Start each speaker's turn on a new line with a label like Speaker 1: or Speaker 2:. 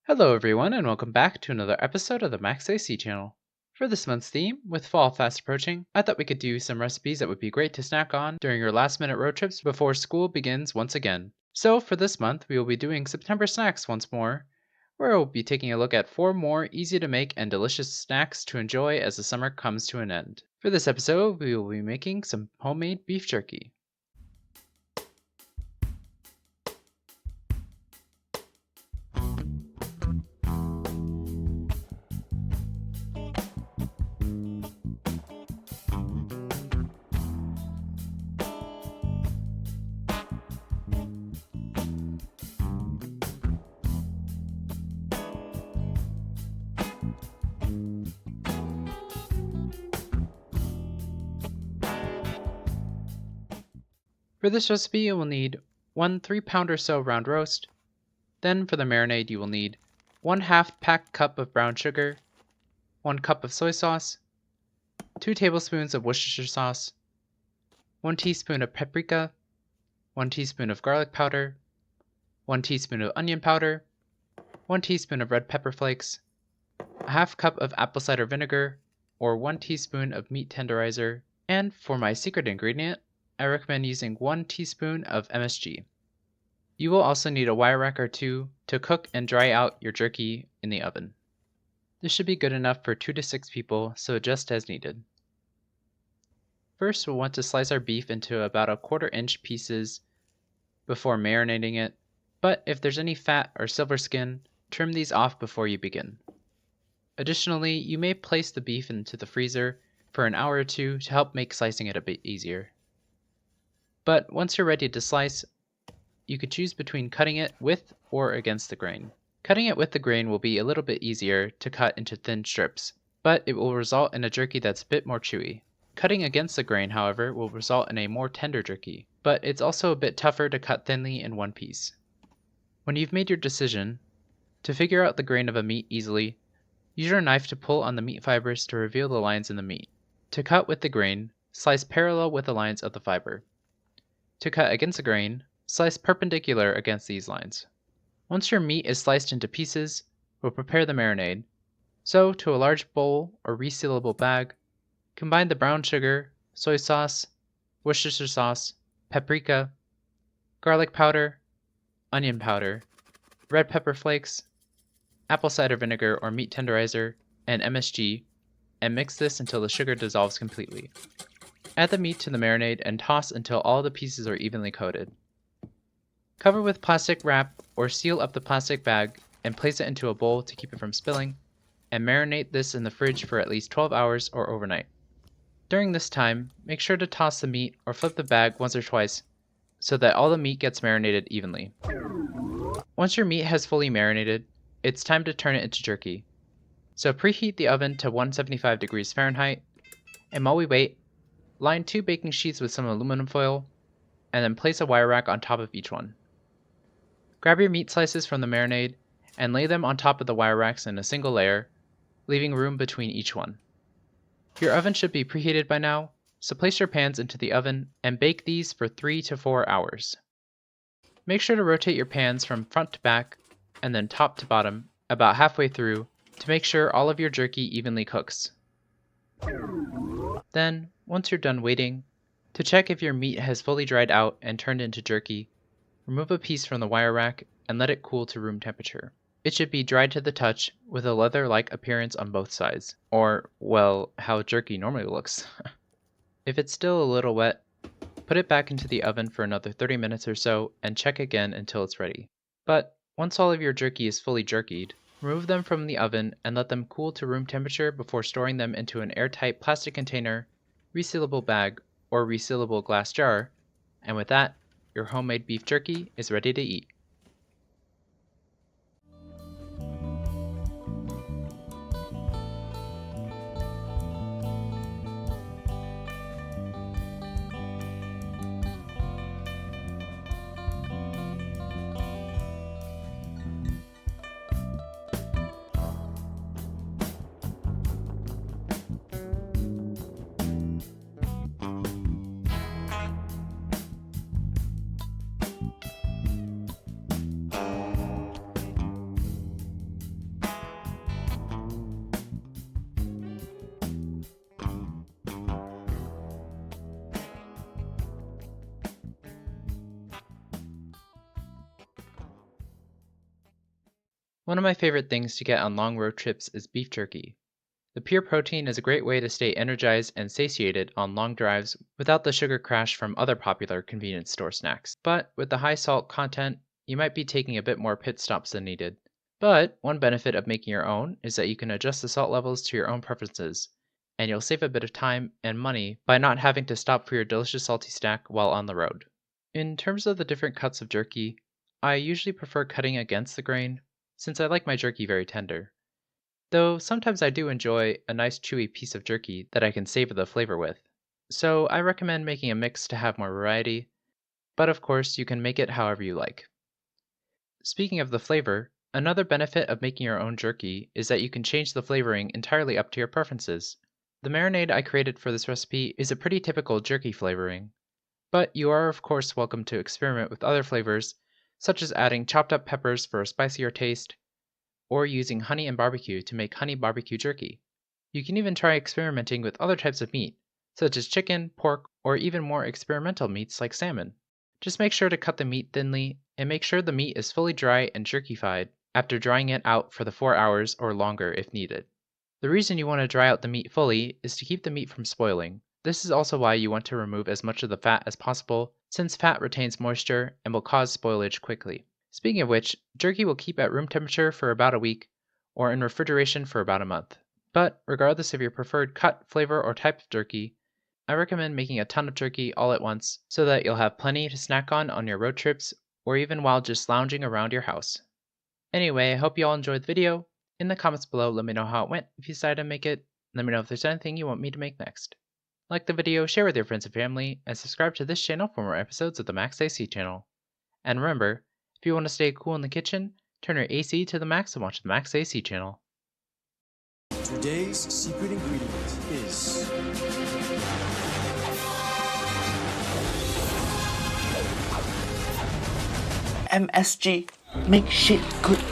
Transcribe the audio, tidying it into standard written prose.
Speaker 1: Hello, everyone, and welcome back to another episode of the Max AC channel. For this month's theme, with fall fast approaching, I thought we could do some recipes that would be great to snack on during your last minute road trips before school begins once again. So, for this month, we will be doing September snacks once more, where we'll be taking a look at 4 more easy to make and delicious snacks to enjoy as the summer comes to an end. For this episode, we will be making some homemade beef jerky. For this recipe, you will need 1 3-pound or so round roast. Then for the marinade, you will need 1/2 packed cup of brown sugar, 1 cup of soy sauce, 2 tablespoons of Worcestershire sauce, 1 teaspoon of paprika, 1 teaspoon of garlic powder, 1 teaspoon of onion powder, 1 teaspoon of red pepper flakes, a half cup of apple cider vinegar, or 1 teaspoon of meat tenderizer, and for my secret ingredient, I recommend using 1 teaspoon of MSG. You will also need a wire rack or 2 to cook and dry out your jerky in the oven. This should be good enough for 2 to 6 people, so adjust as needed. First, we'll want to slice our beef into about 1/4 inch pieces before marinating it, but if there's any fat or silver skin, trim these off before you begin. Additionally, you may place the beef into the freezer for an hour or 2 to help make slicing it a bit easier. But once you're ready to slice, you could choose between cutting it with or against the grain. Cutting it with the grain will be a little bit easier to cut into thin strips, but it will result in a jerky that's a bit more chewy. Cutting against the grain, however, will result in a more tender jerky, but it's also a bit tougher to cut thinly in one piece. When you've made your decision, to figure out the grain of a meat easily, use your knife to pull on the meat fibers to reveal the lines in the meat. To cut with the grain, slice parallel with the lines of the fiber. To cut against the grain, slice perpendicular against these lines. Once your meat is sliced into pieces, we'll prepare the marinade. So, to a large bowl or resealable bag, combine the brown sugar, soy sauce, Worcestershire sauce, paprika, garlic powder, onion powder, red pepper flakes, apple cider vinegar or meat tenderizer, and MSG, and mix this until the sugar dissolves completely. Add the meat to the marinade and toss until all the pieces are evenly coated. Cover with plastic wrap or seal up the plastic bag and place it into a bowl to keep it from spilling, and marinate this in the fridge for at least 12 hours or overnight. During this time, make sure to toss the meat or flip the bag once or twice so that all the meat gets marinated evenly. Once your meat has fully marinated, it's time to turn it into jerky. So preheat the oven to 175 degrees Fahrenheit, and while we wait, line 2 baking sheets with some aluminum foil, and then place a wire rack on top of each one. Grab your meat slices from the marinade and lay them on top of the wire racks in a single layer, leaving room between each one. Your oven should be preheated by now, so place your pans into the oven and bake these for 3 to 4 hours. Make sure to rotate your pans from front to back and then top to bottom about halfway through to make sure all of your jerky evenly cooks. Then, once you're done waiting, to check if your meat has fully dried out and turned into jerky, remove a piece from the wire rack and let it cool to room temperature. It should be dried to the touch with a leather-like appearance on both sides, or, well, how jerky normally looks. If it's still a little wet, put it back into the oven for another 30 minutes or so and check again until it's ready. But once all of your jerky is fully jerkied, remove them from the oven and let them cool to room temperature before storing them into an airtight plastic container, resealable bag, or resealable glass jar, and with that, your homemade beef jerky is ready to eat. One of my favorite things to get on long road trips is beef jerky. The pure protein is a great way to stay energized and satiated on long drives without the sugar crash from other popular convenience store snacks. But with the high salt content, you might be taking a bit more pit stops than needed. But one benefit of making your own is that you can adjust the salt levels to your own preferences, and you'll save a bit of time and money by not having to stop for your delicious salty snack while on the road. In terms of the different cuts of jerky, I usually prefer cutting against the grain, since I like my jerky very tender. Though sometimes I do enjoy a nice chewy piece of jerky that I can savor the flavor with. So I recommend making a mix to have more variety, but of course you can make it however you like. Speaking of the flavor, another benefit of making your own jerky is that you can change the flavoring entirely up to your preferences. The marinade I created for this recipe is a pretty typical jerky flavoring, but you are of course welcome to experiment with other flavors, such as adding chopped up peppers for a spicier taste, or using honey and barbecue to make honey barbecue jerky. You can even try experimenting with other types of meat, such as chicken, pork, or even more experimental meats like salmon. Just make sure to cut the meat thinly and make sure the meat is fully dry and jerkified after drying it out for the 4 hours or longer if needed. The reason you want to dry out the meat fully is to keep the meat from spoiling. This is also why you want to remove as much of the fat as possible, since fat retains moisture and will cause spoilage quickly. Speaking of which, jerky will keep at room temperature for about a week, or in refrigeration for about a month. But regardless of your preferred cut, flavor, or type of jerky, I recommend making a ton of jerky all at once so that you'll have plenty to snack on your road trips or even while just lounging around your house. Anyway, I hope you all enjoyed the video. In the comments below, let me know how it went if you decide to make it. Let me know if there's anything you want me to make next. Like the video, share with your friends and family, and subscribe to this channel for more episodes of the Max AC channel. And remember, if you want to stay cool in the kitchen, turn your AC to the max and watch the Max AC channel.
Speaker 2: Today's secret ingredient is
Speaker 3: MSG. Make shit good.